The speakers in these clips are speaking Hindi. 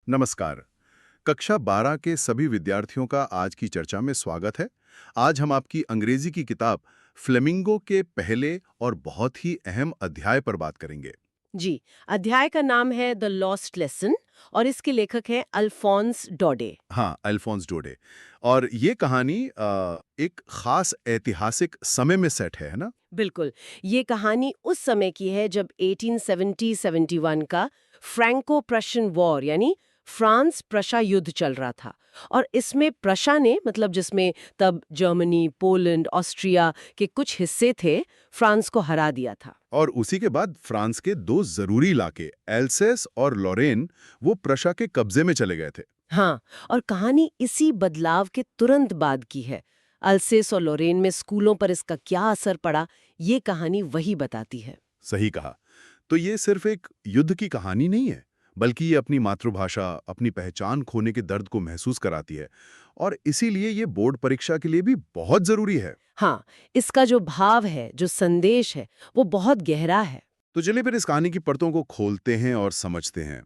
नमस्कार। कक्षा 12 के सभी विद्यार्थियों का आज की चर्चा में स्वागत है। आज हम आपकी अंग्रेजी की किताब फ्लेमिंगो के पहले और बहुत ही अहम अध्याय पर बात करेंगे। जी। अध्याय का नाम है द लॉस्ट लेसन और इसके लेखक हैं अल्फोंस डोडे। हाँ, अल्फोंस डोडे। और ये कहानी एक खास ऐतिहासिक समय में सेट है ना? बिल्कुल। ये कहानी उस समय की है जब 1870-71 का फ्रैंको प्रशियन वॉर यानी फ्रांस प्रशा युद्ध चल रहा था। और इसमें प्रशा ने मतलब जिसमें तब जर्मनी, पोलैंड, ऑस्ट्रिया के कुछ हिस्से थे, फ्रांस को हरा दिया था। और उसी के बाद फ्रांस के दो जरूरी इलाके एल्सेस और लॉरेन वो प्रशा के कब्जे में चले गए थे। हाँ, और कहानी इसी बदलाव के तुरंत बाद की है। अल्सेस और लोरेन में स्कूलों पर इसका क्या असर पड़ा, ये कहानी वही बताती है। सही कहा। तो ये सिर्फ एक युद्ध की कहानी नहीं है, बल्कि ये अपनी मातृभाषा, अपनी पहचान खोने के दर्द को महसूस कराती है। और इसीलिए ये बोर्ड परीक्षा के लिए भी बहुत जरूरी है। हाँ, इसका जो भाव है, जो संदेश है, वो बहुत गहरा है। तो चलिए फिर इस कहानी की परतों को खोलते हैं और समझते हैं।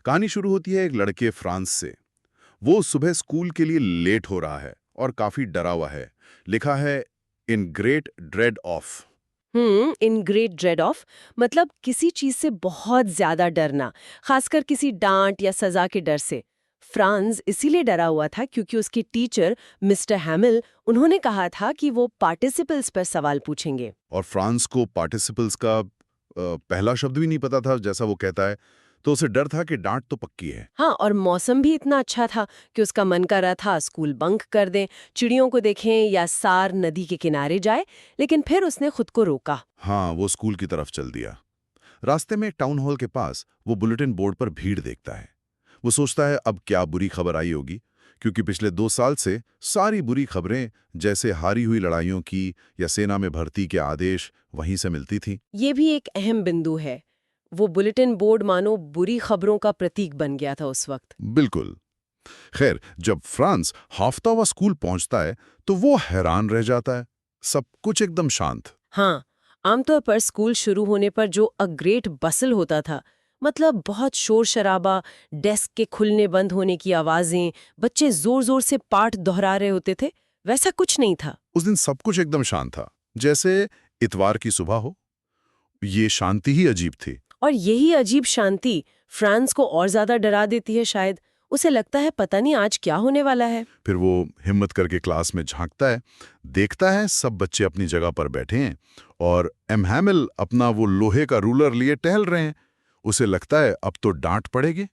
कहानी शुरू होती है एक लड़के फ्रांस से। वो सुबह स्कूल के लिए लेट हो रहा है और काफी डरा हुआ है। लिखा है in great dread of. In great dread of मतलब किसी चीज से बहुत ज्यादा डरना, खासकर किसी डांट या सजा के डर से। फ्रांस इसीलिए डरा हुआ था क्योंकि उसके टीचर मिस्टर हैमिल उन्होंने कहा था कि वो पार्टिसिपल्स पर सवाल पूछेंगे। और फ्रांस को पार्टिसिपल्स का पहला शब्द भी नहीं पता था, जैसा वो कहता है। तो उसे डर था कि डांट तो पक्की है। हाँ, और मौसम भी इतना अच्छा था कि उसका मन कर रहा था स्कूल बंक कर दें, चिड़ियों को देखें या सार नदी के किनारे जाए, लेकिन फिर उसने खुद को रोका। हाँ, वो स्कूल की तरफ चल दिया। रास्ते में टाउन हॉल के पास वो बुलेटिन बोर्ड पर भीड़ देखता है। वो सोचता है अब क्या बुरी खबर आई होगी, क्योंकि पिछले 2 साल से सारी बुरी खबरें, जैसे हारी हुई लड़ाइयों की या सेना में भर्ती के आदेश, वहीं से मिलती थी। ये भी एक अहम बिंदु है। वो बुलेटिन बोर्ड मानो बुरी खबरों का प्रतीक बन गया था उस वक्त। बिल्कुल। खैर, जब फ्रांस हाफ्ता हुआ स्कूल पहुंचता है तो वो हैरान रह जाता है। सब कुछ एकदम शांत। हाँ, आमतौर पर स्कूल शुरू होने पर जो अ ग्रेट बसल होता था, मतलब बहुत शोर शराबा, डेस्क के खुलने बंद होने की आवाजें, बच्चे जोर जोर से पाठ दोहरा रहे होते थे, वैसा कुछ नहीं था। उस दिन सब कुछ एकदम शांत था, जैसे इतवार की सुबह हो। ये शांति ही अजीब थी। और यही अजीब शांति फ्रांस को और ज्यादा डरा देती है शायद। उसे लगता है पता नहीं आज क्या होने वाला है। फिर वो हिम्मत करके क्लास में झांकता है, देखता है सब बच्चे अपनी जगह पर बैठे हैं और एम हैमिल अपना वो लोहे का रूलर लिए टहल रहे हैं। उसे लगता है अब तो डांट पड़ेगी।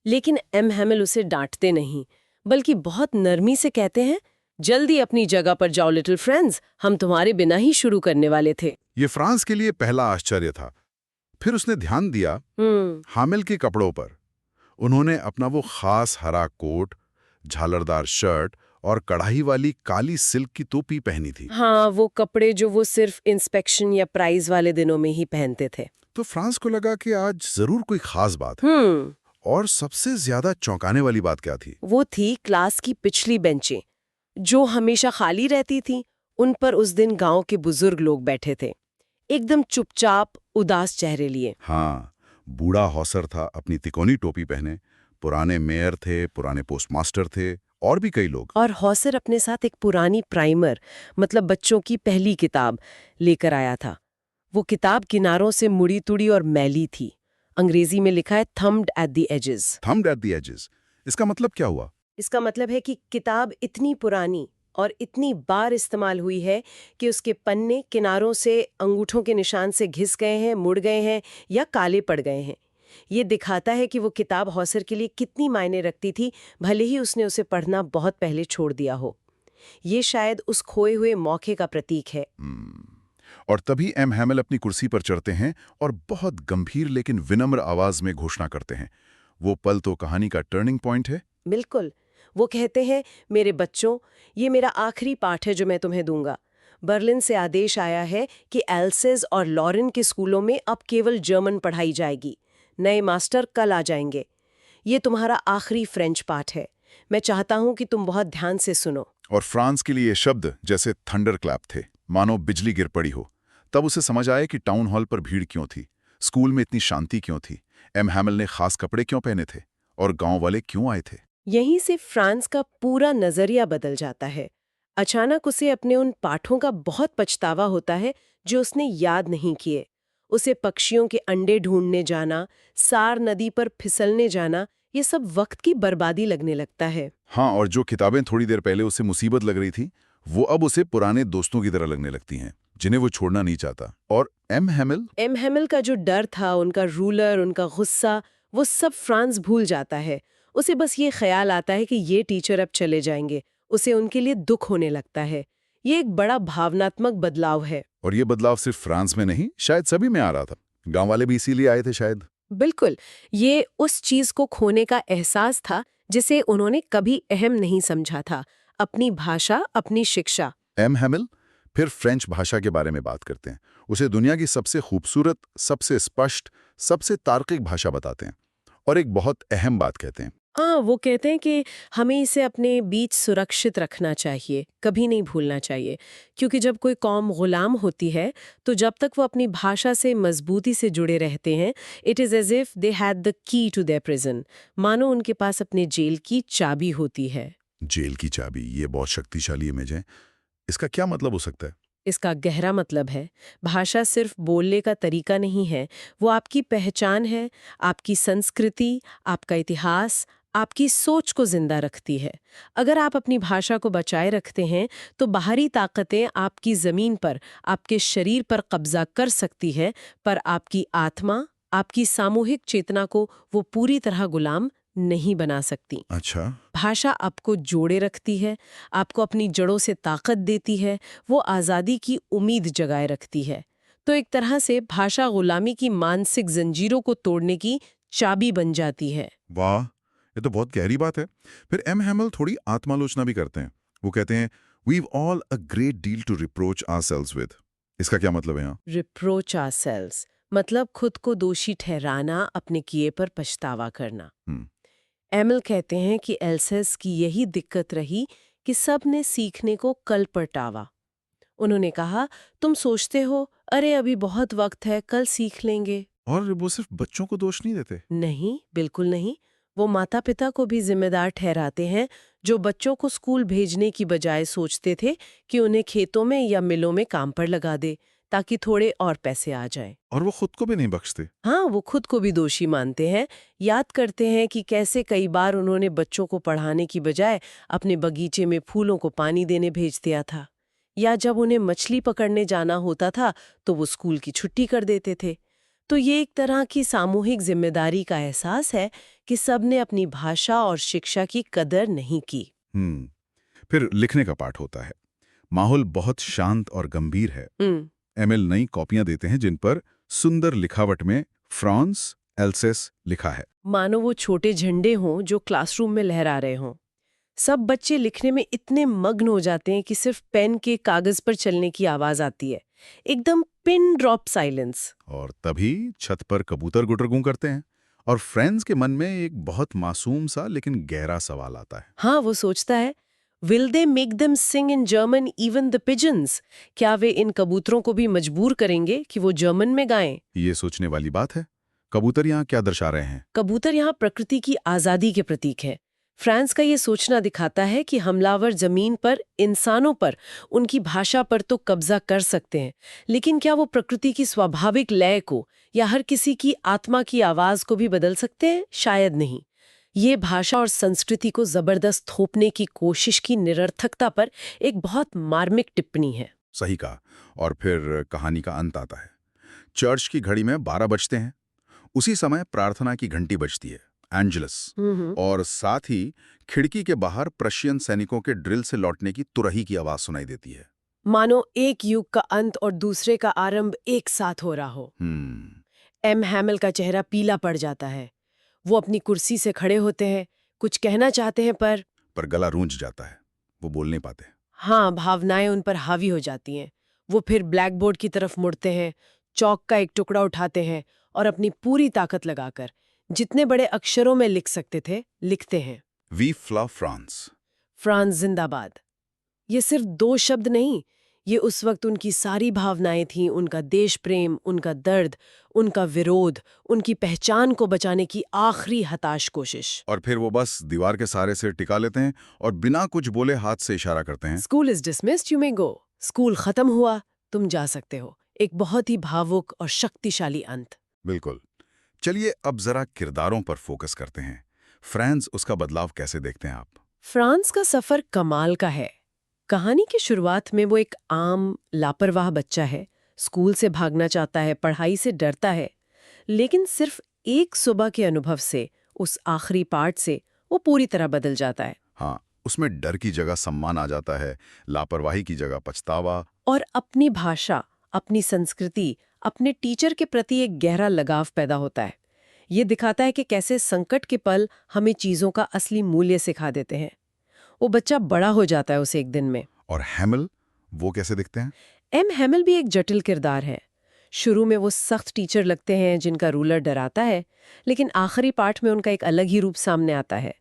लेकिन एम हैमिल उसे डांटते नहीं, बल्कि बहुत नरमी से कहते हैं, जल्दी अपनी जगह पर जाओ लिटिल फ्रेंड्स, हम तुम्हारे बिना ही शुरू करने वाले थे। ये फ्रांस के लिए पहला आश्चर्य था। फिर उसने ध्यान दिया हामिल के कपड़ों पर। उन्होंने अपना वो खास हरा कोट, झालरदार शर्ट और कढ़ाई वाली काली सिल्क की टोपी पहनी थी। हाँ, वो कपड़े जो वो सिर्फ इंस्पेक्शन या प्राइज वाले दिनों में ही पहनते थे। तो फ्रांस को लगा कि आज जरूर कोई खास बात है। और सबसे ज्यादा चौंकाने वाली बात क्या थी? वो थी क्लास की पिछली बेंचें, जो हमेशा खाली रहती थी। उन पर उस दिन गांव के बुजुर्ग लोग बैठे थे, एकदम चुपचाप, उदास चेहरे लिए। हाँ, बूढ़ा हौसर था अपनी तिकोनी टोपी पहने। पुराने मेयर थे, पुराने पोस्टमास्टर थे और भी कई लोग। और हौसर अपने साथ एक पुरानी प्राइमर, मतलब बच्चों की पहली किताब, लेकर आया था। वो किताब किनारों से मुड़ी तुड़ी और मैली थी। अंग्रेजी में लिखा है thumbed at the edges. Thumbed at the edges. इसका मतलब क्या हुआ? इसका मतलब है कि किताब इतनी पुरानी और इतनी बार इस्तेमाल हुई है कि उसके पन्ने किनारों से अंगूठों के निशान से घिस गए हैं, मुड़ गए हैं या काले पड़ गए हैं। ये दिखाता है कि वो किताब हौसर के लिए कितनी मायने रखती थी, भले ही उसने उसे पढ़ना बहुत पहले छोड़ दिया हो। ये शायद उस खोए हुए मौके का प्रतीक है। और तभी एम हैमिल अपनी कुर्सी पर चढ़ते हैं और बहुत गंभीर लेकिन विनम्र आवाज में घोषणा करते हैं। वो पल तो कहानी का टर्निंग पॉइंट है। बिल्कुल। वो कहते हैं, मेरे बच्चों, ये मेरा आखिरी पाठ है जो मैं तुम्हें दूंगा। बर्लिन से आदेश आया है कि एल्सेस और लॉरेन के स्कूलों में अब केवल जर्मन पढ़ाई जाएगी। नए मास्टर कल आ जाएंगे। ये तुम्हारा आखिरी फ्रेंच पाठ है। मैं चाहता हूं कि तुम बहुत ध्यान से सुनो। और फ्रांस के लिए ये शब्द जैसे थंडर क्लैप थे। मानो बिजली गिर पड़ी हो। तब उसे समझ आया कि टाउन हॉल पर भीड़ क्यों थी, स्कूल में इतनी शांति क्यों थी, एम हैमिल ने खास कपड़े क्यों पहने थे और गांव वाले क्यों आए थे। यहीं से फ्रांस का पूरा नजरिया बदल जाता है। अचानक उसे अपने उन पाठों का बहुत पछतावा होता है जो उसने याद नहीं किए। उसे पक्षियों के अंडे ढूंढने जाना, सार नदी पर फिसलने जाना, ये सब वक्त की बर्बादी लगने लगता है। हाँ, और जो किताबें थोड़ी देर पहले उसे मुसीबत लग रही थी, वो अब उसे पुराने दोस्तों की तरह लगने लगती हैं, जिन्हें वो छोड़ना नहीं चाहता। और एम हैमिल का जो डर था, उनका रूलर, उनका गुस्सा, वो सब फ्रांस भूल जाता है। उसे बस ये ख्याल आता है कि ये टीचर अब चले जाएंगे। उसे उनके लिए दुख होने लगता है। ये एक बड़ा भावनात्मक बदलाव है। और ये बदलाव सिर्फ फ्रांस में नहीं, शायद सभी में आ रहा था। गांव वाले भी इसीलिए आए थे शायद। बिल्कुल, ये उस चीज को खोने का एहसास था जिसे उन्होंने कभी अहम नहीं समझा था, अपनी भाषा, अपनी शिक्षा। एम हैमिल फिर फ्रेंच भाषा के बारे में बात करते हैं। उसे दुनिया की सबसे खूबसूरत, सबसे स्पष्ट, सबसे तार्किक भाषा बताते हैं और एक बहुत अहम बात कहते हैं। हाँ, वो कहते हैं कि हमें इसे अपने बीच सुरक्षित रखना चाहिए, कभी नहीं भूलना चाहिए, क्योंकि जब कोई कौम गुलाम होती है तो जब तक वो अपनी भाषा से मजबूती से जुड़े रहते हैं, it is as if they had the key to their prison, मानो उनके पास अपने जेल की चाबी होती है। जेल की चाबी, ये बहुत शक्तिशाली इमेज है। इसका क्या मतलब हो सकता है? इसका गहरा मतलब है, भाषा सिर्फ बोलने का तरीका नहीं है, वो आपकी पहचान है, आपकी संस्कृति, आपका इतिहास, आपकी सोच को जिंदा रखती है। अगर आप अपनी भाषा को बचाए रखते हैं तो बाहरी ताकतें आपकी जमीन पर, आपके शरीर पर कब्जा कर सकती है, पर आपकी आत्मा, आपकी सामूहिक चेतना को वो पूरी तरह गुलाम नहीं बना सकती। अच्छा। भाषा आपको जोड़े रखती है, आपको अपनी जड़ों से ताकत देती है, वो आज़ादी की उम्मीद जगाए रखती है। तो एक तरह से भाषा गुलामी की मानसिक जंजीरों को तोड़ने की चाबी बन जाती है। वाह, ये तो बहुत गहरी बात है। फिर एम हैमिल थोड़ी आत्मालोचना भी करते हैं। वो कहते हैं, we've all a great deal to reproach ourselves with. इसका क्या मतलब है यहाँ? रिप्रोच आवरसेल्व्स मतलब खुद को दोषी ठहराना, अपने किए पर पछतावा करना। हम्म। एमिल कहते हैं कि एल्सेस की यही दिक्कत रही कि सब ने सीखने को कल पर टावा। उन्होंने कहा, तुम सोचते हो अरे अभी बहुत वक्त है, कल सीख लेंगे। और वो सिर्फ बच्चों को दोष नहीं देते। नहीं, बिल्कुल नहीं। वो माता पिता को भी जिम्मेदार ठहराते हैं, जो बच्चों को स्कूल भेजने की बजाय सोचते थे कि उन्हें खेतों में या मिलों में काम पर लगा दे ताकि थोड़े और पैसे आ जाएं। और वो खुद को भी नहीं बख्शते। हाँ, वो खुद को भी दोषी मानते हैं। याद करते हैं कि कैसे कई बार उन्होंने बच्चों को पढ़ाने की बजाय अपने बगीचे में फूलों को पानी देने भेज दिया था, या जब उन्हें मछली पकड़ने जाना होता था तो वो स्कूल की छुट्टी कर देते थे। तो ये एक तरह की सामूहिक जिम्मेदारी का एहसास है कि सबने अपनी भाषा और शिक्षा की कदर नहीं की। हम्म। फिर लिखने का पाठ होता है। माहौल बहुत शांत और गंभीर है। एमिल नई कॉपियां देते हैं जिन पर सुंदर लिखावट में फ्रांस, एल्सेस लिखा है। मानो वो छोटे झंडे हों जो क्लासरूम में लहरा रहे हों। सब बच्चे लिखने में इतने मग्न हो जाते हैं कि सिर्फ पेन के कागज पर चलने की आवाज आती है, एकदम पिन ड्रॉप साइलेंस। और तभी छत पर कबूतर गुटरगू करते हैं और फ्रेंड्स के मन में एक बहुत मासूम सा लेकिन गहरा सवाल आता है। हाँ, वो सोचता है, will they make them sing in German even the pigeons? क्या वे इन कबूतरों को भी मजबूर करेंगे कि वो जर्मन में गाएं? ये सोचने वाली बात है। कबूतर यहाँ क्या दर्शा रहे हैं? कबूतर यहाँ प्रकृति की आजादी के प्रतीक है। फ्रांस का ये सोचना दिखाता है कि हमलावर जमीन पर, इंसानों पर, उनकी भाषा पर तो कब्जा कर सकते हैं, लेकिन क्या वो प्रकृति की स्वाभाविक लय को या हर किसी की आत्मा की आवाज को भी बदल सकते हैं? शायद नहीं। ये भाषा और संस्कृति को जबरदस्त थोपने की कोशिश की निरर्थकता पर एक बहुत मार्मिक टिप्पणी है। सही कहा। और फिर कहानी का अंत आता है। चर्च की घड़ी में 12 बजते हैं। उसी समय प्रार्थना की घंटी बजती है, एंजेलस। और साथ ही खिड़की के बाहर प्रशियन सैनिकों के ड्रिल से लौटने की तुरही की आवाज सुनाई देती है। मानो एक युग का अंत और दूसरे का आरंभ एक साथ हो रहा हो। एम हैमिल का चेहरा पीला पड़ जाता है। वो अपनी कुर्सी से खड़े होते हैं, कुछ कहना चाहते हैं पर गला रूंझ जाता है। वो बोल नहीं पाते। हाँ, भावनाएं उन पर हावी हो जाती हैं। वो फिर ब्लैक बोर्ड की तरफ मुड़ते हैं, चौक का एक टुकड़ा उठाते हैं और अपनी पूरी ताकत लगाकर जितने बड़े अक्षरों में लिख सकते थे, लिखते हैं, वी फ्ला फ्रांस। फ्रांस जिंदाबाद। ये सिर्फ 2 शब्द नहीं, ये उस वक्त उनकी सारी भावनाएं थीं, उनका देश प्रेम, उनका दर्द, उनका विरोध, उनकी पहचान को बचाने की आखिरी हताश कोशिश। और फिर वो बस दीवार के सहारे से टिका लेते हैं और बिना कुछ बोले हाथ से इशारा करते हैं। School is dismissed, you may go. School खत्म हुआ, तुम जा सकते हो। एक बहुत ही भावुक और शक्तिशाली अंत। बिल्कुल। चलिए अब जरा किरदारों पर फोकस करते हैं। फ्रांस, उसका बदलाव कैसे देखते हैं आप? फ्रांस का सफर कमाल का है। कहानी की शुरुआत में वो एक आम लापरवाह बच्चा है, स्कूल से भागना चाहता है, पढ़ाई से डरता है, लेकिन सिर्फ एक सुबह के अनुभव से, उस आखिरी पार्ट से, वो पूरी तरह बदल जाता है। हाँ, उसमें डर की जगह सम्मान आ जाता है, लापरवाही की जगह पछतावा। और अपनी भाषा, अपनी संस्कृति, अपने टीचर के प्रति एक गहरा लगाव पैदा होता है। ये दिखाता है कि कैसे संकट के पल हमें चीजों का असली मूल्य सिखा देते हैं। वो बच्चा बड़ा हो जाता है उसे एक दिन में। और हैमिल, वो कैसे दिखते हैं? एम हैमिल भी एक जटिल किरदार है। शुरू में वो सख्त टीचर लगते हैं जिनका रूलर डराता है, लेकिन आखिरी पाठ में उनका एक अलग ही रूप सामने आता है।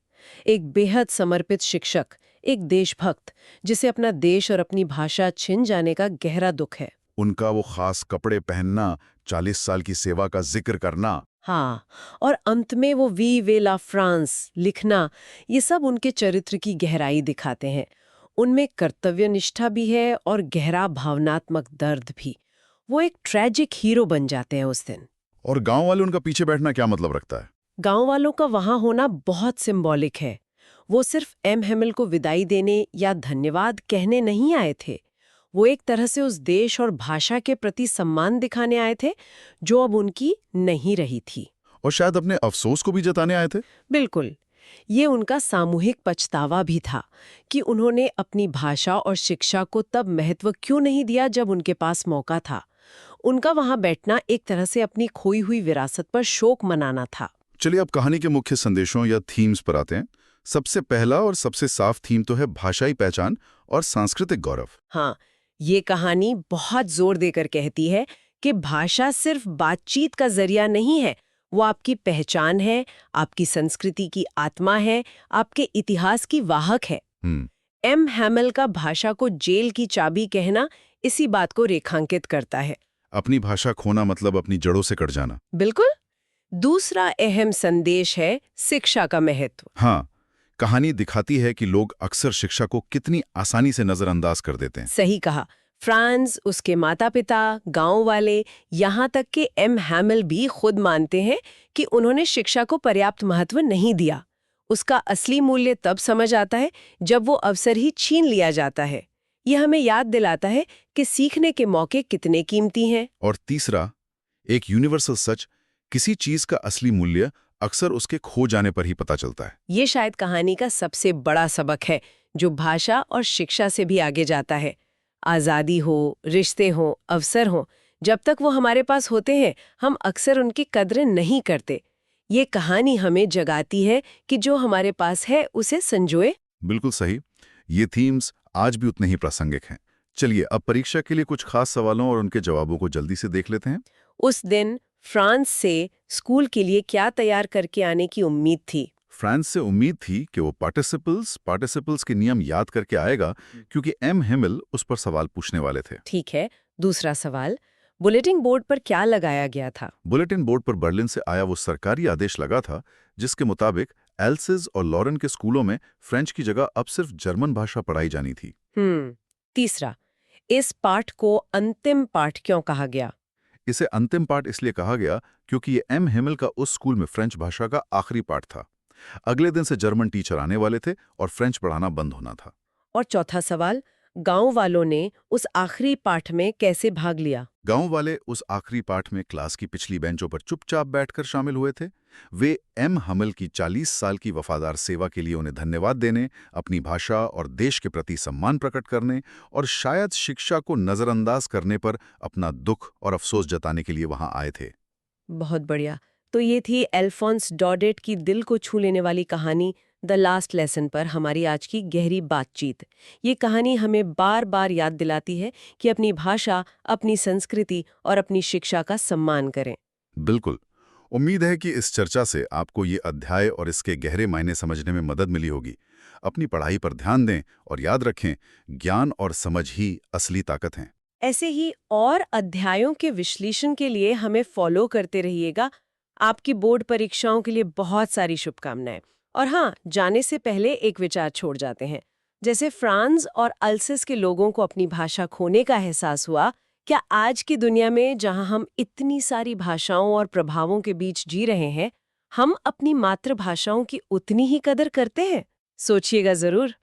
एक बेहद समर्पित शिक्षक, एक देशभक्त, जिसे अपना देश और अपनी भाषा छिन जाने का गहरा दुख है। उनका वो खास कपड़े पहनना, 40 साल की सेवा का जिक्र करना। हाँ, और अंत में वो वी वे ला फ्रांस लिखना, ये सब उनके चरित्र की गहराई दिखाते हैं। उनमें कर्तव्यनिष्ठा भी है और गहरा भावनात्मक दर्द भी। वो एक ट्रेजिक हीरो बन जाते हैं उस दिन। और गांव वाले उनका पीछे बैठना क्या मतलब रखता है? गांव वालों का वहां होना बहुत सिंबॉलिक है। वो सिर्फ एम हैमिल को विदाई देने या धन्यवाद कहने नहीं आए थे। वो एक तरह से उस देश और भाषा के प्रति सम्मान दिखाने आए थे, जो अब उनकी नहीं रही थी। और शायद अपने अफसोस को भी जताने आए थे। बिल्कुल। ये उनका सामूहिक पछतावा भी था कि उन्होंने अपनी भाषा और शिक्षा को तब महत्व क्यों नहीं दिया जब उनके पास मौका था। उनका वहां बैठना एक तरह से अपनी खोई हुई विरासत पर शोक मनाना था। चलिए अब कहानी के मुख्य संदेशों या थीम्स पर आते हैं। सबसे पहला और सबसे साफ थीम तो है भाषाई पहचान और सांस्कृतिक गौरव। हाँ, ये कहानी बहुत जोर देकर कहती है कि भाषा सिर्फ बातचीत का जरिया नहीं है, वो आपकी पहचान है, आपकी संस्कृति की आत्मा है, आपके इतिहास की वाहक है। एम हैमिल का भाषा को जेल की चाबी कहना इसी बात को रेखांकित करता है। अपनी भाषा खोना मतलब अपनी जड़ों से कट जाना। बिल्कुल। दूसरा अहम संदेश है शिक्षा का महत्व। हाँ, कहानी दिखाती है कि लोग अक्सर शिक्षा को कितनी आसानी से नजरअंदाज कर देते हैं। सही कहा। फ्रांस, उसके माता पिता, गांव वाले, यहाँ तक कि एम हैमिल भी खुद मानते हैं कि उन्होंने शिक्षा को पर्याप्त महत्व नहीं दिया। उसका असली मूल्य तब समझ आता है जब वो अवसर ही छीन लिया जाता है। यह हमें याद दिलाता है कि सीखने के मौके कितने कीमती हैं। और तीसरा, एक यूनिवर्सल सच, किसी चीज का असली मूल्य अक्सर उसके खो जाने पर ही पता चलता है। ये शायद कहानी का सबसे बड़ा सबक है, जो भाषा और शिक्षा से भी आगे जाता है। आज़ादी हो, रिश्ते हो, अवसर हो, जब तक वो हमारे पास होते हैं, हम अक्सर उनकी कद्र नहीं करते। ये कहानी हमें जगाती है कि जो हमारे पास है उसे संजोए। बिल्कुल सही। ये थीम्स आज भी उतने ही प्रासंगिक हैं। चलिए अब परीक्षा के लिए कुछ खास सवालों और उनके जवाबों को जल्दी से देख लेते हैं। उस दिन फ्रांस से स्कूल के लिए क्या तैयार करके आने की उम्मीद थी? फ्रांस से उम्मीद थी कि वो पार्टिसिपल्स के नियम याद करके आएगा, क्योंकि एम हैमिल उस पर सवाल पूछने वाले थे। ठीक है। दूसरा सवाल, बुलेटिन बोर्ड पर क्या लगाया गया था? बुलेटिन बोर्ड पर बर्लिन से आया वो सरकारी आदेश लगा था, जिसके मुताबिक एल्सिस और लॉरेन के स्कूलों में फ्रेंच की जगह अब सिर्फ जर्मन भाषा पढ़ाई जानी थी। तीसरा, इस पाठ को अंतिम पाठ क्यों कहा गया? इसे अंतिम पाठ इसलिए कहा गया क्योंकि ये एम हैमिल का उस स्कूल में फ्रेंच भाषा का आखिरी पाठ था। अगले दिन से जर्मन टीचर आने वाले थे और फ्रेंच पढ़ाना बंद होना था। और चौथा सवाल, गांव वालों ने उस आखिरी पाठ में कैसे भाग लिया? गांव वाले उस आखिरी पाठ में क्लास की पिछली बेंचों पर चुपचाप बैठकर शामिल हुए थे। वे एम हैमिल की 40 साल की वफादार सेवा के लिए उन्हें धन्यवाद देने, अपनी भाषा और देश के प्रति सम्मान प्रकट करने और शायद शिक्षा को नजरअंदाज करने पर अपना दुख और अफसोस जताने के लिए वहां आए थे। बहुत बढ़िया। तो ये थी अल्फोंस डॉडेट की दिल को छू लेने वाली कहानी द लास्ट लेसन पर हमारी आज की गहरी बातचीत। ये कहानी हमें बार बार याद दिलाती है कि अपनी भाषा, अपनी संस्कृति और अपनी शिक्षा का सम्मान करें। बिल्कुल। उम्मीद है कि इस चर्चा से आपको ये अध्याय और इसके गहरे मायने समझने में मदद मिली होगी। अपनी पढ़ाई पर ध्यान दें और याद रखें, ज्ञान और समझ ही असली ताकत हैं। ऐसे ही और अध्यायों के विश्लेषण के लिए हमें फॉलो करते रहिएगा। आपकी बोर्ड परीक्षाओं के लिए बहुत सारी शुभकामनाएं। और हाँ, जाने से पहले एक विचार छोड़ जाते हैं। जैसे फ्रांस और अल्सेस के लोगों को अपनी भाषा खोने का एहसास हुआ, क्या आज की दुनिया में जहां हम इतनी सारी भाषाओं और प्रभावों के बीच जी रहे हैं, हम अपनी मातृभाषाओं की उतनी ही कदर करते हैं? सोचिएगा जरूर।